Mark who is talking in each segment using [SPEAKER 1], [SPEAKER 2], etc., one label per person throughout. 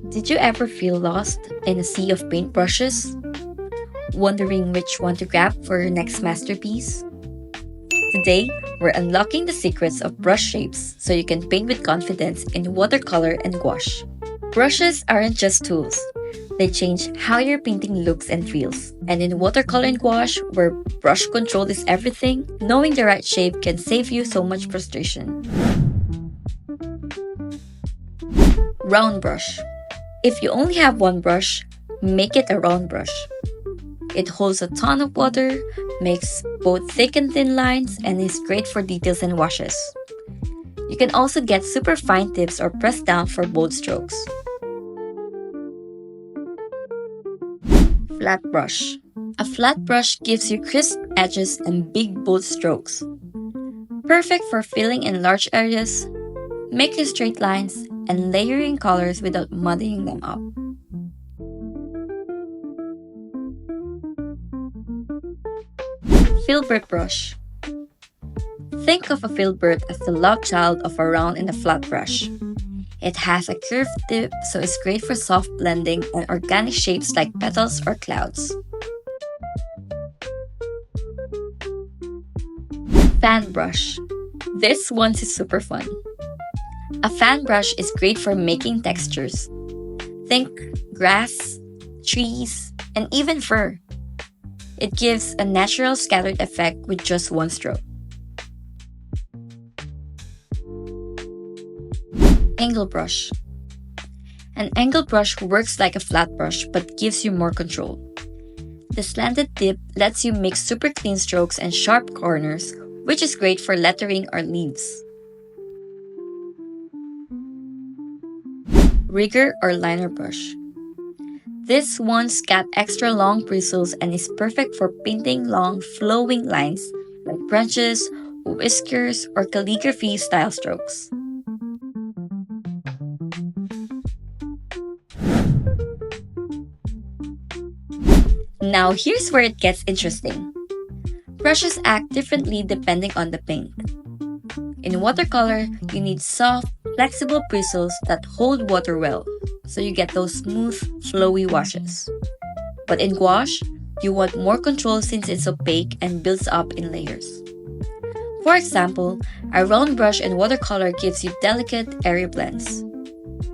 [SPEAKER 1] Did you ever feel lost in a sea of paintbrushes? Wondering which one to grab for your next masterpiece? Today, we're unlocking the secrets of brush shapes so you can paint with confidence in watercolor and gouache. Brushes aren't just tools. They change how your painting looks and feels. And in watercolor and gouache, where brush control is everything, knowing the right shape can save you so much frustration. Round brush. If you only have one brush, make it a round brush. It holds a ton of water, makes both thick and thin lines, and is great for details and washes. You can also get super fine tips or press down for bold strokes. Flat brush. A flat brush gives you crisp edges and big bold strokes. Perfect for filling in large areas, making straight lines, and layering colors without muddying them up. Filbert brush. Think of a filbert as the love child of a round and a flat brush. It has a curved tip, so it's great for soft blending and organic shapes like petals or clouds. Fan brush. This one is super fun. A fan brush is great for making textures. Think grass, trees, and even fur. It gives a natural scattered effect with just one stroke. Angle brush. An angle brush works like a flat brush but gives you more control. The slanted tip lets you make super clean strokes and sharp corners, which is great for lettering or leaves. Rigger or liner brush. This one's got extra long bristles and is perfect for painting long, flowing lines like branches, whiskers, or calligraphy style strokes. Now here's where it gets interesting. Brushes act differently depending on the paint. In watercolor, you need soft, flexible bristles that hold water well, so you get those smooth, flowy washes. But in gouache, you want more control since it's opaque and builds up in layers. For example, a round brush in watercolor gives you delicate, airy blends.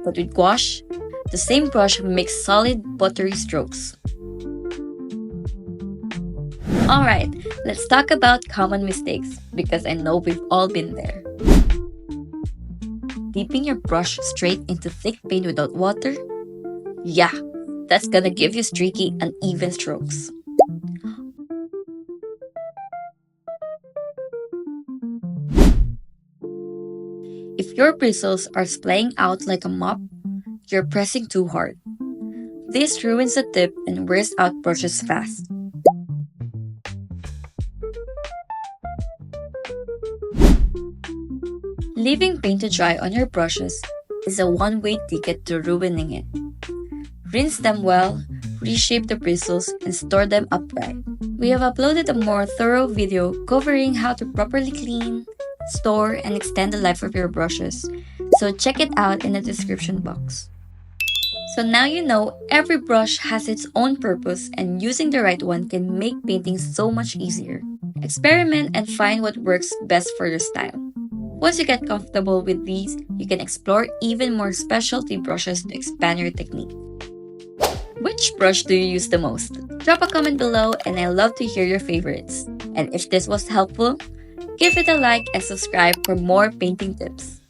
[SPEAKER 1] But with gouache, the same brush makes solid, buttery strokes. Alright, let's talk about common mistakes because I know we've all been there. Dipping your brush straight into thick paint without water? Yeah, that's gonna give you streaky, uneven strokes. If your bristles are splaying out like a mop, you're pressing too hard. This ruins the tip and wears out brushes fast. Leaving paint to dry on your brushes is a one-way ticket to ruining it. Rinse them well, reshape the bristles, and store them upright. We have uploaded a more thorough video covering how to properly clean, store, and extend the life of your brushes, so check it out in the description box. So now you know every brush has its own purpose and using the right one can make painting so much easier. Experiment and find what works best for your style. Once you get comfortable with these, you can explore even more specialty brushes to expand your technique. Which brush do you use the most? Drop a comment below and I love to hear your favorites. And if this was helpful, give it a like and subscribe for more painting tips.